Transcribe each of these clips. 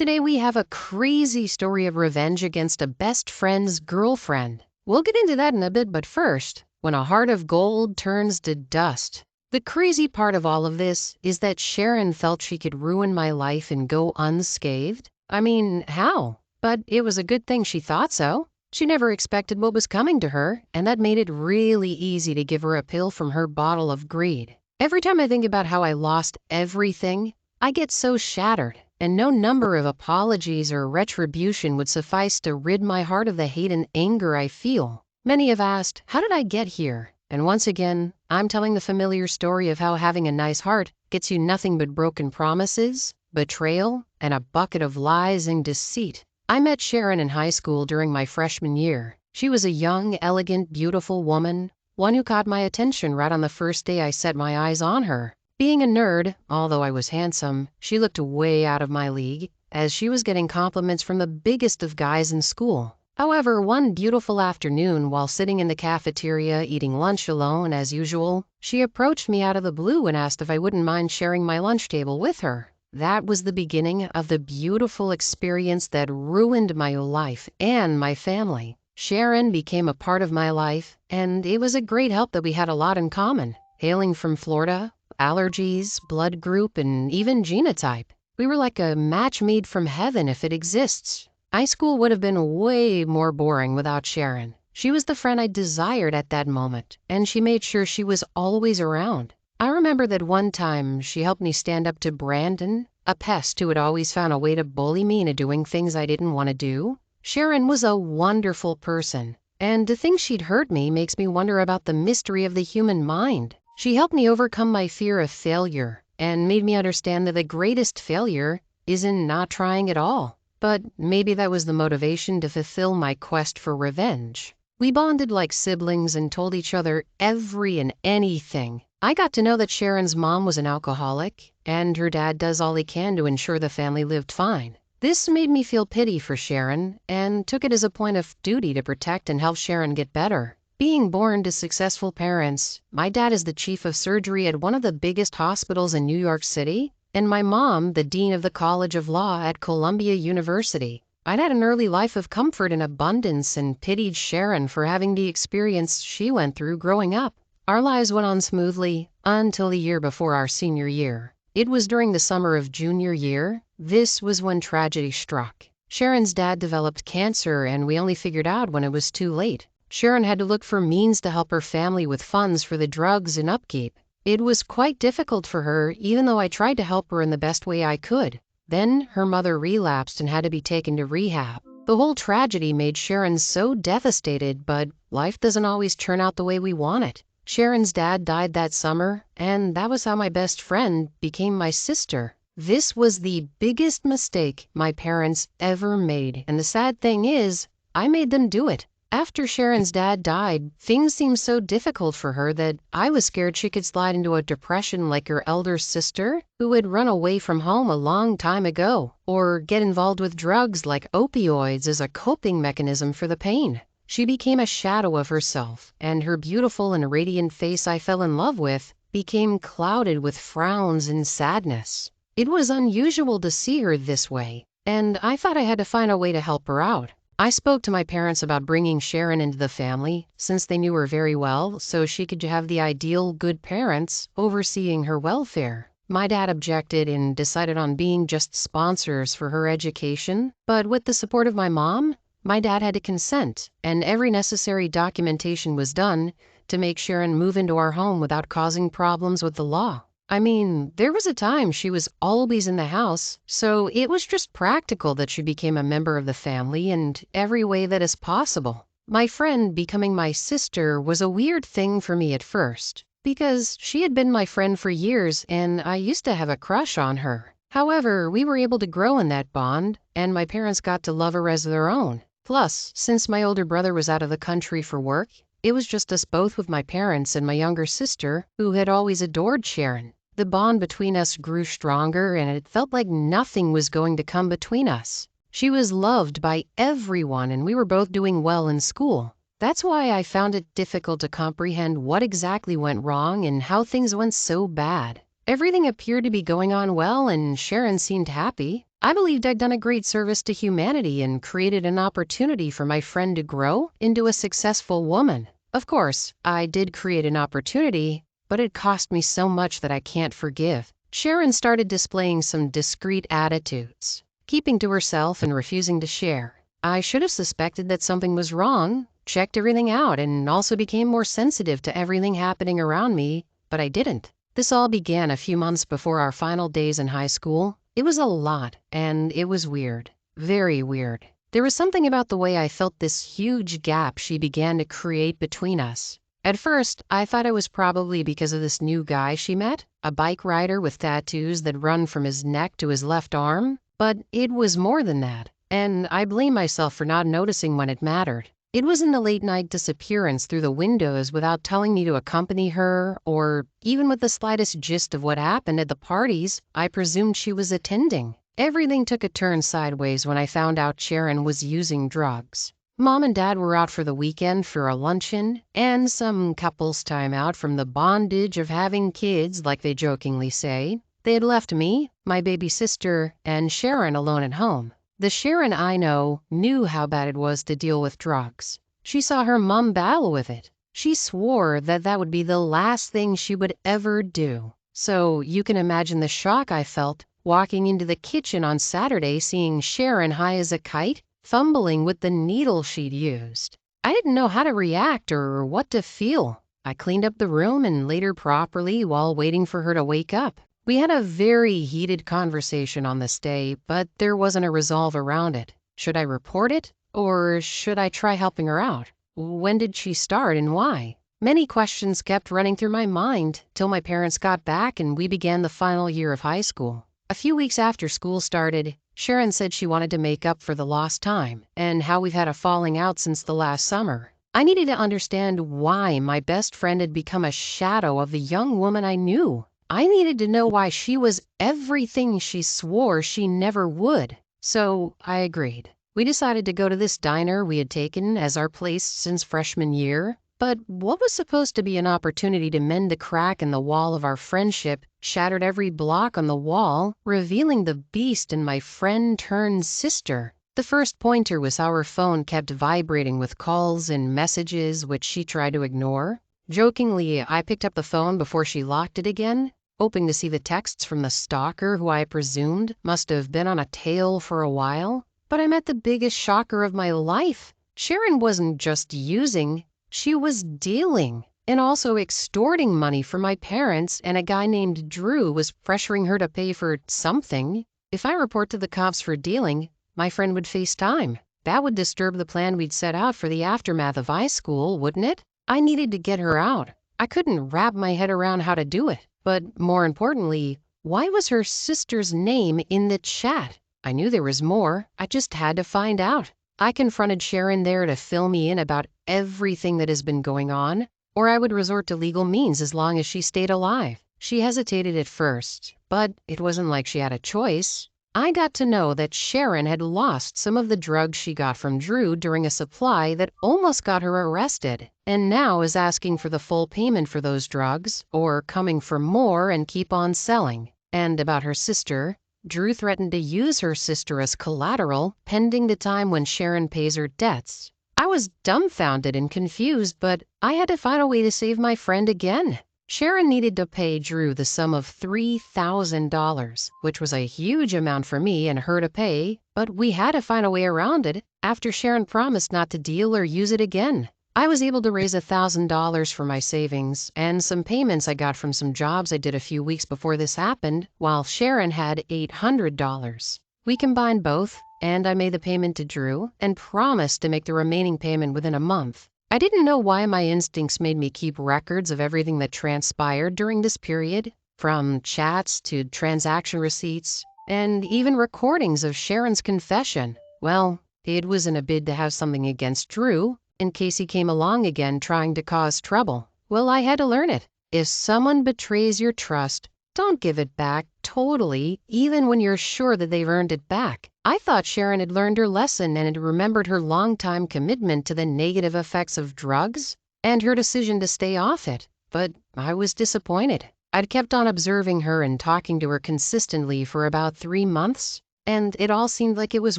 Today we have a crazy story of revenge against a best friend's girlfriend. We'll get into that in a bit, but first, when a heart of gold turns to dust. The crazy part of all of this is that Sharon felt she could ruin my life and go unscathed. I mean, how? But it was a good thing she thought so. She never expected what was coming to her, and that made it really easy to give her a pill from her bottle of greed. Every time I think about how I lost everything, I get so shattered, and no number of apologies or retribution would suffice to rid my heart of the hate and anger I feel. Many have asked, how did I get here? And once again, I'm telling the familiar story of how having a nice heart gets you nothing but broken promises, betrayal, and a bucket of lies and deceit. I met Sharon in high school during my freshman year. She was a young, elegant, beautiful woman, one who caught my attention right on the first day I set my eyes on her. Being a nerd, although I was handsome, she looked way out of my league, as she was getting compliments from the biggest of guys in school. However, one beautiful afternoon, while sitting in the cafeteria eating lunch alone as usual, she approached me out of the blue and asked if I wouldn't mind sharing my lunch table with her. That was the beginning of the beautiful experience that ruined my life and my family. Sharon became a part of my life, and it was a great help that we had a lot in common. Hailing from Florida, allergies, blood group, and even genotype. We were like a match made from heaven if it exists. High school would have been way more boring without Sharon. She was the friend I desired at that moment, and she made sure she was always around. I remember that one time she helped me stand up to Brandon, a pest who had always found a way to bully me into doing things I didn't want to do. Sharon was a wonderful person, and to think she'd hurt me makes me wonder about the mystery of the human mind. She helped me overcome my fear of failure and made me understand that the greatest failure isn't not trying at all. But maybe that was the motivation to fulfill my quest for revenge. We bonded like siblings and told each other every and anything. I got to know that Sharon's mom was an alcoholic, and her dad does all he can to ensure the family lived fine. This made me feel pity for Sharon and took it as a point of duty to protect and help Sharon get better. Being born to successful parents, my dad is the chief of surgery at one of the biggest hospitals in New York City, and my mom, the dean of the College of Law at Columbia University. I'd had an early life of comfort and abundance and pitied Sharon for having the experience she went through growing up. Our lives went on smoothly until the year before our senior year. It was during the summer of junior year. This was when tragedy struck. Sharon's dad developed cancer, and we only figured out when it was too late. Sharon had to look for means to help her family with funds for the drugs and upkeep. It was quite difficult for her, even though I tried to help her in the best way I could. Then her mother relapsed and had to be taken to rehab. The whole tragedy made Sharon so devastated, but life doesn't always turn out the way we want it. Sharon's dad died that summer, and that was how my best friend became my sister. This was the biggest mistake my parents ever made, and the sad thing is, I made them do it. After Sharon's dad died, things seemed so difficult for her that I was scared she could slide into a depression like her elder sister, who had run away from home a long time ago, or get involved with drugs like opioids as a coping mechanism for the pain. She became a shadow of herself, and her beautiful and radiant face I fell in love with became clouded with frowns and sadness. It was unusual to see her this way, and I thought I had to find a way to help her out. I spoke to my parents about bringing Sharon into the family, since they knew her very well, so she could have the ideal good parents overseeing her welfare. My dad objected and decided on being just sponsors for her education, but with the support of my mom, my dad had to consent, and every necessary documentation was done to make Sharon move into our home without causing problems with the law. I mean, there was a time she was always in the house, so it was just practical that she became a member of the family in every way that is possible. My friend becoming my sister was a weird thing for me at first, because she had been my friend for years and I used to have a crush on her. However, we were able to grow in that bond, and my parents got to love her as their own. Plus, since my older brother was out of the country for work, it was just us both with my parents and my younger sister, who had always adored Sharon. The bond between us grew stronger, and it felt like nothing was going to come between us. She was loved by everyone, and we were both doing well in school. That's why I found it difficult to comprehend what exactly went wrong and how things went so bad. Everything appeared to be going on well, and Sharon seemed happy. I believed I'd done a great service to humanity and created an opportunity for my friend to grow into a successful woman. Of course, I did create an opportunity, but it cost me so much that I can't forgive. Sharon started displaying some discreet attitudes, keeping to herself and refusing to share. I should have suspected that something was wrong, checked everything out, and also became more sensitive to everything happening around me, but I didn't. This all began a few months before our final days in high school. It was a lot, and it was weird. Very weird. There was something about the way I felt this huge gap she began to create between us. At first, I thought it was probably because of this new guy she met, a bike rider with tattoos that run from his neck to his left arm. But it was more than that, and I blame myself for not noticing when it mattered. It was in the late-night disappearance through the windows without telling me to accompany her, or even with the slightest gist of what happened at the parties I presumed she was attending. Everything took a turn sideways when I found out Sharon was using drugs. Mom and Dad were out for the weekend for a luncheon and some couples time out from the bondage of having kids, like they jokingly say. They had left me, my baby sister, and Sharon alone at home. The Sharon I know knew how bad it was to deal with drugs. She saw her mom battle with it. She swore that that would be the last thing she would ever do. So you can imagine the shock I felt walking into the kitchen on Saturday seeing Sharon high as a kite, fumbling with the needle she'd used. I didn't know how to react or what to feel. I cleaned up the room and laid her properly while waiting for her to wake up. We had a very heated conversation on this day, but there wasn't a resolve around it. Should I report it, or should I try helping her out? When did she start and why? Many questions kept running through my mind till my parents got back and we began the final year of high school. A few weeks after school started, Sharon said she wanted to make up for the lost time and how we've had a falling out since the last summer. I needed to understand why my best friend had become a shadow of the young woman I knew. I needed to know why she was everything she swore she never would. So I agreed. We decided to go to this diner we had taken as our place since freshman year. But what was supposed to be an opportunity to mend the crack in the wall of our friendship shattered every block on the wall, revealing the beast in my friend turned sister. The first pointer was how her phone kept vibrating with calls and messages which she tried to ignore. Jokingly, I picked up the phone before she locked it again, hoping to see the texts from the stalker who I presumed must have been on a tail for a while. But I met the biggest shocker of my life. Sharon wasn't just using, she was dealing, and also extorting money from my parents, and a guy named Drew was pressuring her to pay for something. If I report to the cops for dealing, my friend would face time. That would disturb the plan we'd set out for the aftermath of high school, wouldn't it? I needed to get her out. I couldn't wrap my head around how to do it. But more importantly, why was her sister's name in the chat? I knew there was more. I just had to find out. I confronted Sharon there to fill me in about everything that has been going on, or I would resort to legal means as long as she stayed alive. She hesitated at first, but it wasn't like she had a choice. I got to know that Sharon had lost some of the drugs she got from Drew during a supply that almost got her arrested, and now is asking for the full payment for those drugs, or coming for more and keep on selling. And about her sister, Drew threatened to use her sister as collateral pending the time when Sharon pays her debts. I was dumbfounded and confused, but I had to find a way to save my friend again. Sharon needed to pay Drew the sum of $3,000, which was a huge amount for me and her to pay, but we had to find a way around it after Sharon promised not to deal or use it again. I was able to raise $1,000 for my savings and some payments I got from some jobs I did a few weeks before this happened, while Sharon had $800. We combined both, and I made the payment to Drew and promised to make the remaining payment within a month. I didn't know why my instincts made me keep records of everything that transpired during this period, from chats to transaction receipts, and even recordings of Sharon's confession. Well, it was in a bid to have something against Drew, in case he came along again trying to cause trouble. Well, I had to learn it. If someone betrays your trust, don't give it back totally, even when you're sure that they've earned it back. I thought Sharon had learned her lesson and had remembered her long-time commitment to the negative effects of drugs and her decision to stay off it, but I was disappointed. I'd kept on observing her and talking to her consistently for about 3 months, and it all seemed like it was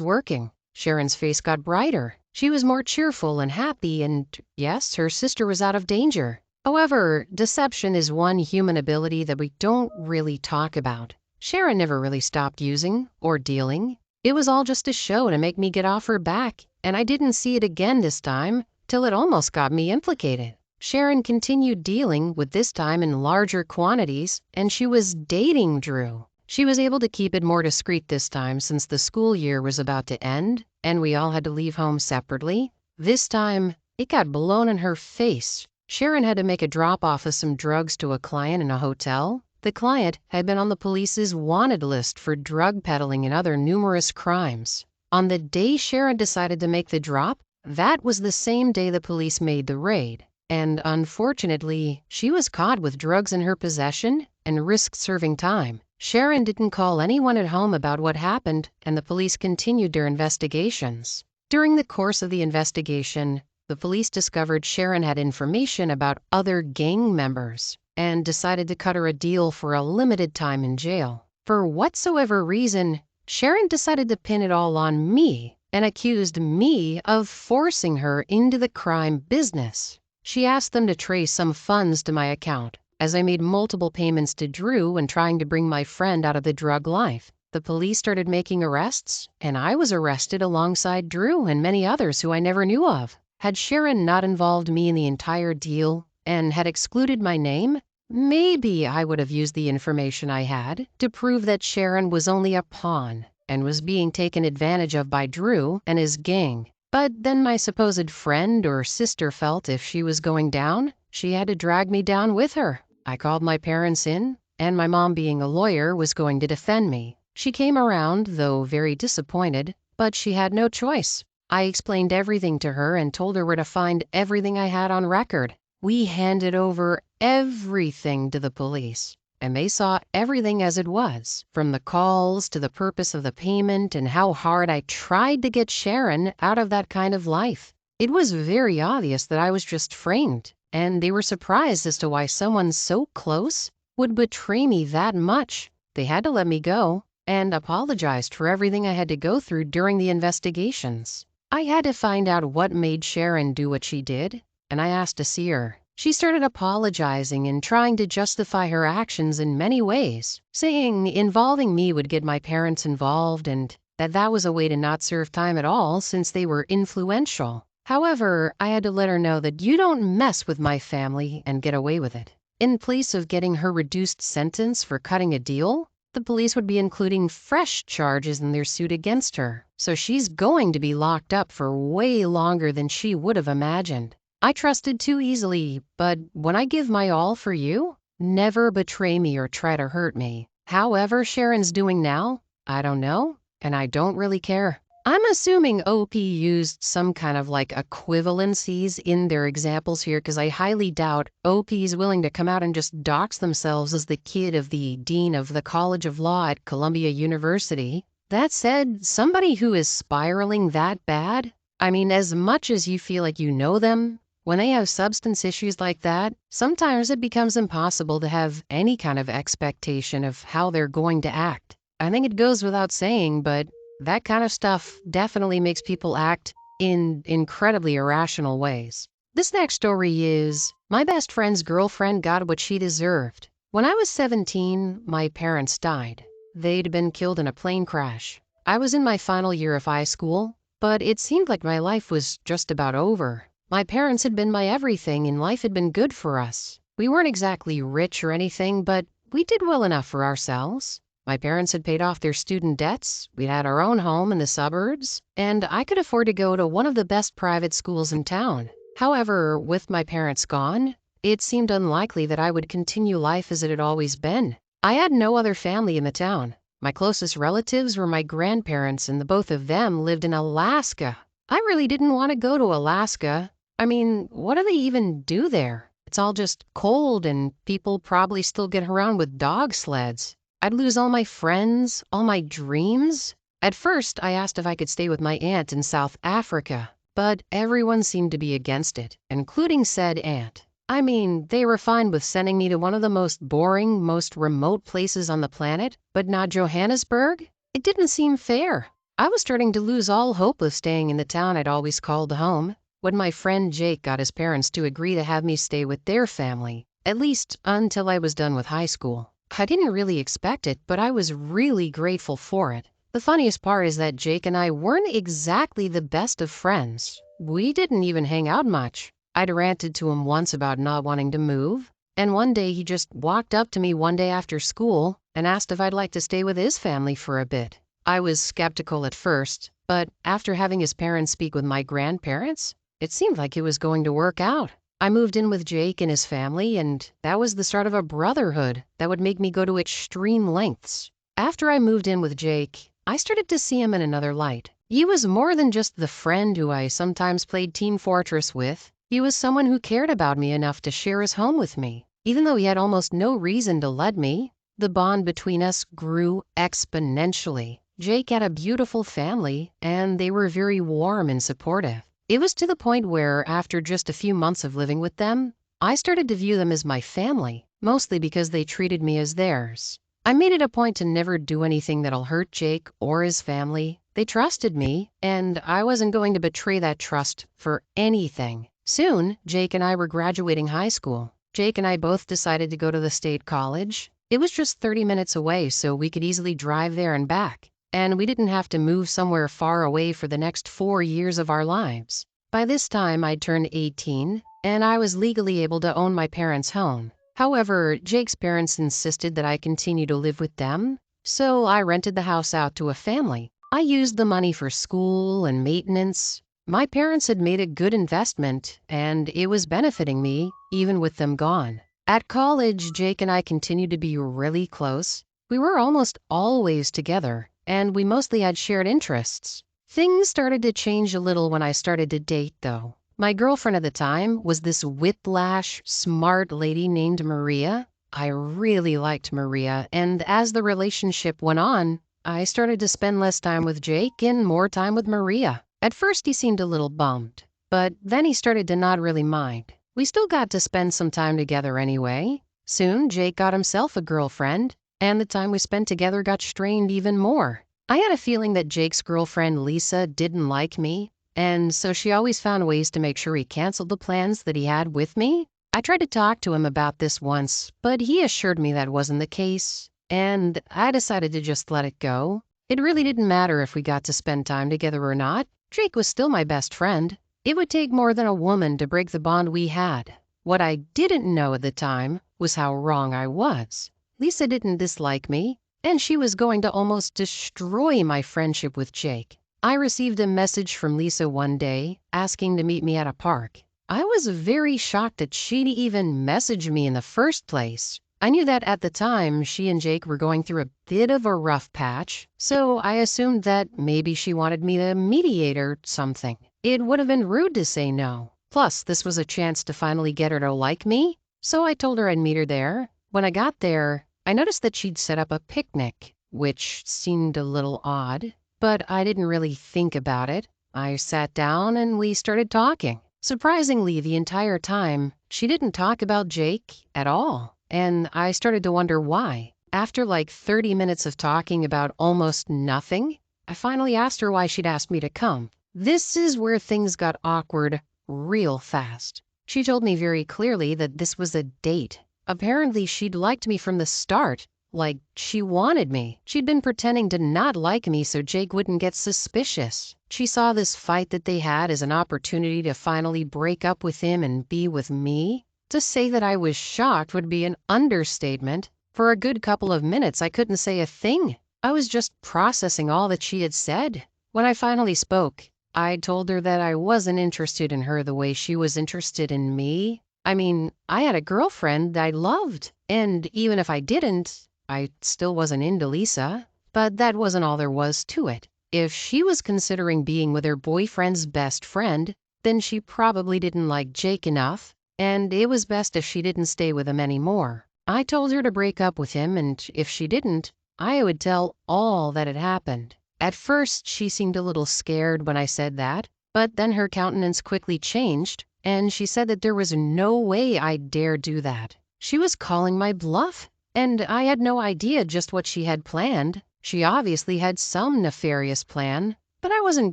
working. Sharon's face got brighter. She was more cheerful and happy, and yes, her sister was out of danger. However, deception is one human ability that we don't really talk about. Sharon never really stopped using or dealing. It was all just a show to make me get off her back, and I didn't see it again this time till it almost got me implicated. Sharon continued dealing, with this time in larger quantities, and she was dating Drew. She was able to keep it more discreet this time since the school year was about to end and we all had to leave home separately. This time, it got blown in her face. Sharon had to make a drop-off of some drugs to a client in a hotel. The client had been on the police's wanted list for drug peddling and other numerous crimes. On the day Sharon decided to make the drop, that was the same day the police made the raid. And unfortunately, she was caught with drugs in her possession and risked serving time. Sharon didn't call anyone at home about what happened, and the police continued their investigations. During the course of the investigation, the police discovered Sharon had information about other gang members and decided to cut her a deal for a limited time in jail. For whatsoever reason, Sharon decided to pin it all on me and accused me of forcing her into the crime business. She asked them to trace some funds to my account, as I made multiple payments to Drew and trying to bring my friend out of the drug life. The police started making arrests, and I was arrested alongside Drew and many others who I never knew of. Had Sharon not involved me in the entire deal and had excluded my name, maybe I would have used the information I had to prove that Sharon was only a pawn and was being taken advantage of by Drew and his gang. But then my supposed friend or sister felt if she was going down, she had to drag me down with her. I called my parents in, and my mom, being a lawyer, was going to defend me. She came around, though very disappointed, but she had no choice. I explained everything to her and told her where to find everything I had on record. We handed over everything to the police, and they saw everything as it was, from the calls to the purpose of the payment and how hard I tried to get Sharon out of that kind of life. It was very obvious that I was just framed, and they were surprised as to why someone so close would betray me that much. They had to let me go and apologized for everything I had to go through during the investigations. I had to find out what made Sharon do what she did, and I asked to see her. She started apologizing and trying to justify her actions in many ways, saying involving me would get my parents involved and that was a way to not serve time at all since they were influential. However, I had to let her know that you don't mess with my family and get away with it. In place of getting her reduced sentence for cutting a deal, the police would be including fresh charges in their suit against her. So she's going to be locked up for way longer than she would have imagined. I trusted too easily, but when I give my all for you, never betray me or try to hurt me. However Sharon's doing now, I don't know, and I don't really care. I'm assuming OP used some kind of equivalencies in their examples here because I highly doubt OP is willing to come out and just dox themselves as the kid of the dean of the College of Law at Columbia University. That said, somebody who is spiraling that bad, I mean, as much as you feel like you know them, when they have substance issues like that, sometimes it becomes impossible to have any kind of expectation of how they're going to act. I think it goes without saying, but that kind of stuff definitely makes people act in incredibly irrational ways. This next story is, my best friend's girlfriend got what she deserved. When I was 17, my parents died. They'd been killed in a plane crash. I was in my final year of high school, but it seemed like my life was just about over. My parents had been my everything and life had been good for us. We weren't exactly rich or anything, but we did well enough for ourselves. My parents had paid off their student debts, we'd had our own home in the suburbs, and I could afford to go to one of the best private schools in town. However, with my parents gone, it seemed unlikely that I would continue life as it had always been. I had no other family in the town. My closest relatives were my grandparents, and the both of them lived in Alaska. I really didn't want to go to Alaska. I mean, what do they even do there? It's all just cold, and people probably still get around with dog sleds. I'd lose all my friends, all my dreams. At first, I asked if I could stay with my aunt in South Africa, but everyone seemed to be against it, including said aunt. I mean, they were fine with sending me to one of the most boring, most remote places on the planet, but not Johannesburg? It didn't seem fair. I was starting to lose all hope of staying in the town I'd always called home when my friend Jake got his parents to agree to have me stay with their family, at least until I was done with high school. I didn't really expect it, but I was really grateful for it. The funniest part is that Jake and I weren't exactly the best of friends. We didn't even hang out much. I'd ranted to him once about not wanting to move, and one day he just walked up to me one day after school and asked if I'd like to stay with his family for a bit. I was skeptical at first, but after having his parents speak with my grandparents, it seemed like it was going to work out. I moved in with Jake and his family, and that was the start of a brotherhood that would make me go to extreme lengths. After I moved in with Jake, I started to see him in another light. He was more than just the friend who I sometimes played Team Fortress with. He was someone who cared about me enough to share his home with me. Even though he had almost no reason to let me, the bond between us grew exponentially. Jake had a beautiful family, and they were very warm and supportive. It was to the point where, after just a few months of living with them, I started to view them as my family, mostly because they treated me as theirs. I made it a point to never do anything that'll hurt Jake or his family. They trusted me, and I wasn't going to betray that trust for anything. Soon, Jake and I were graduating high school. Jake and I both decided to go to the state college. It was just 30 minutes away, so we could easily drive there and back. And we didn't have to move somewhere far away for the next 4 years of our lives. By this time, I'd turned 18, and I was legally able to own my parents' home. However, Jake's parents insisted that I continue to live with them, so I rented the house out to a family. I used the money for school and maintenance. My parents had made a good investment, and it was benefiting me, even with them gone. At college, Jake and I continued to be really close. We were almost always together, and we mostly had shared interests. Things started to change a little when I started to date, though. My girlfriend at the time was this whiplash, smart lady named Maria. I really liked Maria, and as the relationship went on, I started to spend less time with Jake and more time with Maria. At first, he seemed a little bummed, but then he started to not really mind. We still got to spend some time together anyway. Soon, Jake got himself a girlfriend, and the time we spent together got strained even more. I had a feeling that Jake's girlfriend, Lisa, didn't like me, and so she always found ways to make sure he canceled the plans that he had with me. I tried to talk to him about this once, but he assured me that wasn't the case, and I decided to just let it go. It really didn't matter if we got to spend time together or not. Jake was still my best friend. It would take more than a woman to break the bond we had. What I didn't know at the time was how wrong I was. Lisa didn't dislike me, and she was going to almost destroy my friendship with Jake. I received a message from Lisa one day asking to meet me at a park. I was very shocked that she'd even messaged me in the first place. I knew that at the time she and Jake were going through a bit of a rough patch, so I assumed that maybe she wanted me to mediate or something. It would have been rude to say no. Plus, this was a chance to finally get her to like me, so I told her I'd meet her there. When I got there, I noticed that she'd set up a picnic, which seemed a little odd, but I didn't really think about it. I sat down and we started talking. Surprisingly, the entire time, she didn't talk about Jake at all, and I started to wonder why. After like 30 minutes of talking about almost nothing, I finally asked her why she'd asked me to come. This is where things got awkward real fast. She told me very clearly that this was a date. Apparently, she'd liked me from the start. Like, she wanted me. She'd been pretending to not like me so Jake wouldn't get suspicious. She saw this fight that they had as an opportunity to finally break up with him and be with me. To say that I was shocked would be an understatement. For a good couple of minutes, I couldn't say a thing. I was just processing all that she had said. When I finally spoke, I told her that I wasn't interested in her the way she was interested in me. I mean, I had a girlfriend I loved, and even if I didn't, I still wasn't into Lisa. But that wasn't all there was to it. If she was considering being with her boyfriend's best friend, then she probably didn't like Jake enough, and it was best if she didn't stay with him anymore. I told her to break up with him, and if she didn't, I would tell all that had happened. At first, she seemed a little scared when I said that, but then her countenance quickly changed, and she said that there was no way I'd dare do that. She was calling my bluff, and I had no idea just what she had planned. She obviously had some nefarious plan, but I wasn't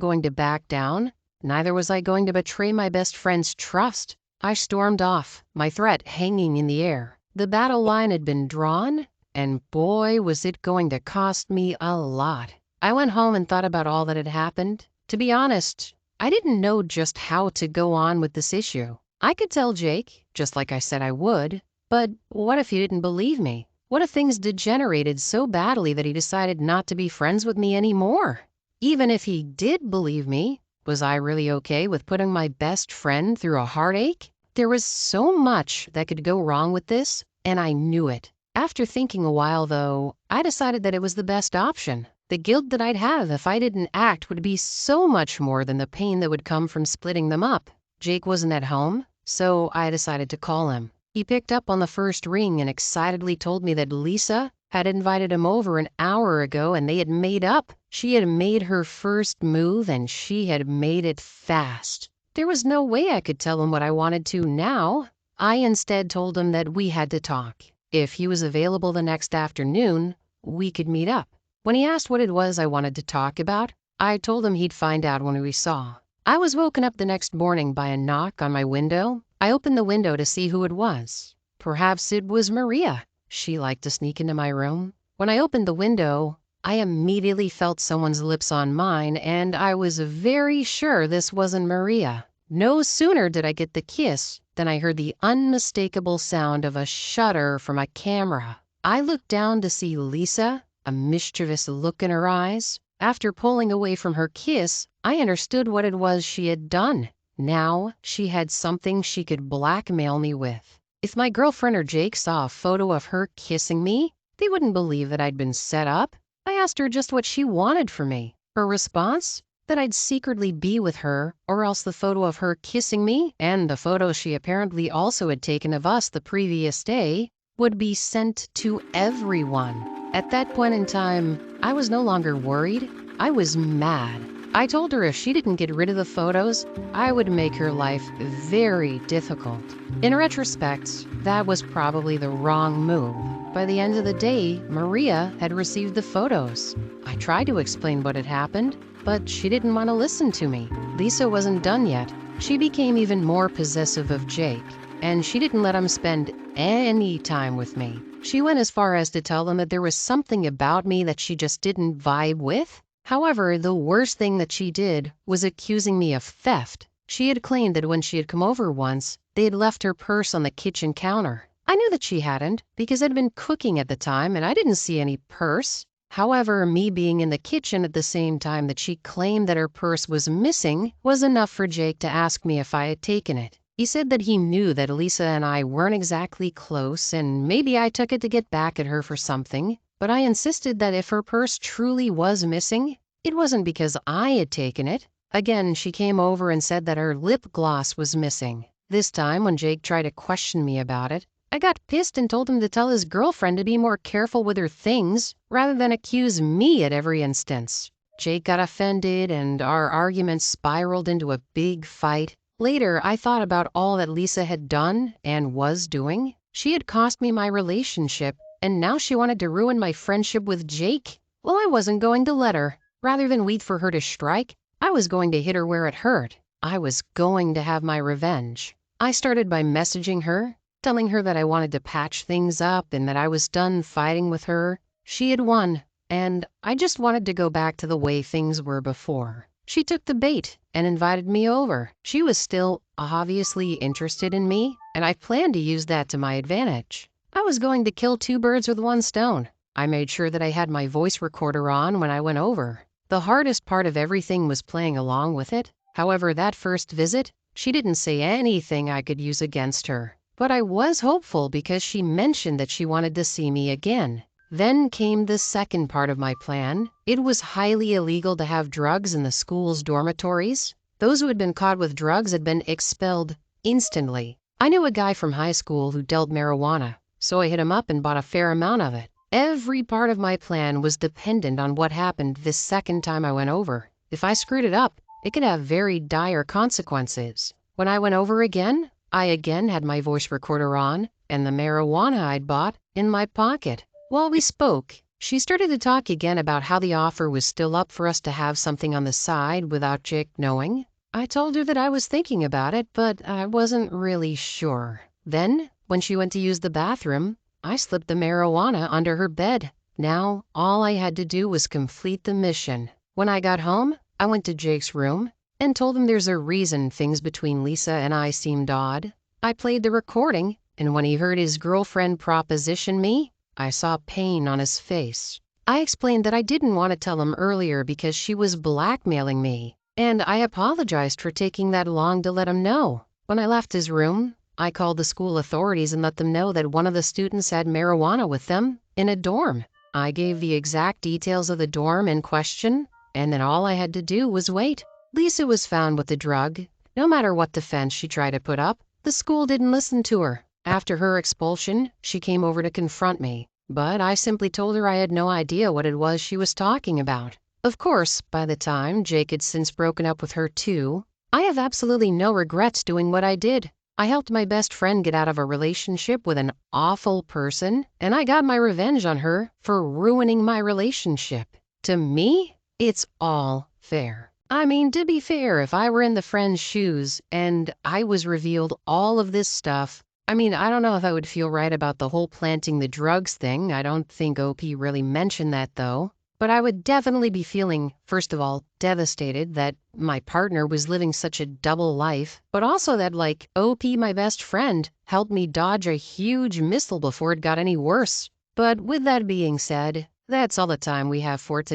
going to back down. Neither was I going to betray my best friend's trust. I stormed off, my threat hanging in the air. The battle line had been drawn, and boy, was it going to cost me a lot. I went home and thought about all that had happened. To be honest, I didn't know just how to go on with this issue. I could tell Jake, just like I said I would, but what if he didn't believe me? What if things degenerated so badly that he decided not to be friends with me anymore? Even if he did believe me, was I really okay with putting my best friend through a heartache? There was so much that could go wrong with this, and I knew it. After thinking a while, though, I decided that it was the best option. The guilt that I'd have if I didn't act would be so much more than the pain that would come from splitting them up. Jake wasn't at home, so I decided to call him. He picked up on the first ring and excitedly told me that Lisa had invited him over an hour ago and they had made up. She had made her first move and she had made it fast. There was no way I could tell him what I wanted to now. I instead told him that we had to talk. If he was available the next afternoon, we could meet up. When he asked what it was I wanted to talk about, I told him he'd find out when we saw. I was woken up the next morning by a knock on my window. I opened the window to see who it was. Perhaps it was Maria. She liked to sneak into my room. When I opened the window, I immediately felt someone's lips on mine, and I was very sure this wasn't Maria. No sooner did I get the kiss than I heard the unmistakable sound of a shutter from a camera. I looked down to see Lisa, a mischievous look in her eyes. After pulling away from her kiss, I understood what it was she had done. Now she had something she could blackmail me with. If my girlfriend or Jake saw a photo of her kissing me, they wouldn't believe that I'd been set up. I asked her just what she wanted from me. Her response? That I'd secretly be with her, or else the photo of her kissing me, and the photo she apparently also had taken of us the previous day, would be sent to everyone. At that point in time, I was no longer worried. I was mad. I told her if she didn't get rid of the photos, I would make her life very difficult. In retrospect, that was probably the wrong move. By the end of the day, Maria had received the photos. I tried to explain what had happened, but she didn't want to listen to me. Lisa wasn't done yet. She became even more possessive of Jake, and she didn't let him spend any time with me. She went as far as to tell him that there was something about me that she just didn't vibe with. However, the worst thing that she did was accusing me of theft. She had claimed that when she had come over once, they had left her purse on the kitchen counter. I knew that she hadn't, because I'd been cooking at the time and I didn't see any purse. However, me being in the kitchen at the same time that she claimed that her purse was missing was enough for Jake to ask me if I had taken it. He said that he knew that Lisa and I weren't exactly close and maybe I took it to get back at her for something, but I insisted that if her purse truly was missing, it wasn't because I had taken it. Again, she came over and said that her lip gloss was missing. This time, when Jake tried to question me about it, I got pissed and told him to tell his girlfriend to be more careful with her things rather than accuse me at every instance. Jake got offended and our argument spiraled into a big fight. Later, I thought about all that Lisa had done and was doing. She had cost me my relationship, and now she wanted to ruin my friendship with Jake. Well, I wasn't going to let her. Rather than wait for her to strike, I was going to hit her where it hurt. I was going to have my revenge. I started by messaging her, telling her that I wanted to patch things up and that I was done fighting with her. She had won, and I just wanted to go back to the way things were before. She took the bait and invited me over. She was still obviously interested in me, and I planned to use that to my advantage. I was going to kill two birds with one stone. I made sure that I had my voice recorder on when I went over. The hardest part of everything was playing along with it. However, that first visit, she didn't say anything I could use against her. But I was hopeful because she mentioned that she wanted to see me again. Then came the second part of my plan. It was highly illegal to have drugs in the school's dormitories. Those who had been caught with drugs had been expelled instantly. I knew a guy from high school who dealt marijuana, so I hit him up and bought a fair amount of it. Every part of my plan was dependent on what happened this second time I went over. If I screwed it up, it could have very dire consequences. When I went over again, I again had my voice recorder on and the marijuana I'd bought in my pocket. While we spoke, she started to talk again about how the offer was still up for us to have something on the side without Jake knowing. I told her that I was thinking about it, but I wasn't really sure. Then, when she went to use the bathroom, I slipped the marijuana under her bed. Now, all I had to do was complete the mission. When I got home, I went to Jake's room and told him there's a reason things between Lisa and I seemed odd. I played the recording, and when he heard his girlfriend proposition me, I saw pain on his face. I explained that I didn't want to tell him earlier because she was blackmailing me, and I apologized for taking that long to let him know. When I left his room, I called the school authorities and let them know that one of the students had marijuana with them in a dorm. I gave the exact details of the dorm in question, and then all I had to do was wait. Lisa was found with the drug. No matter what defense she tried to put up, the school didn't listen to her. After her expulsion, she came over to confront me, but I simply told her I had no idea what it was she was talking about. Of course, by the time Jake had since broken up with her too, I have absolutely no regrets doing what I did. I helped my best friend get out of a relationship with an awful person, and I got my revenge on her for ruining my relationship. To me, it's all fair. I mean, to be fair, if I were in the friend's shoes and I was revealed all of this stuff, I mean, I don't know if I would feel right about the whole planting the drugs thing. I don't think OP really mentioned that though. But I would definitely be feeling, first of all, devastated that my partner was living such a double life, but also that, like, OP, my best friend, helped me dodge a huge missile before it got any worse. But with that being said, that's all the time we have for today.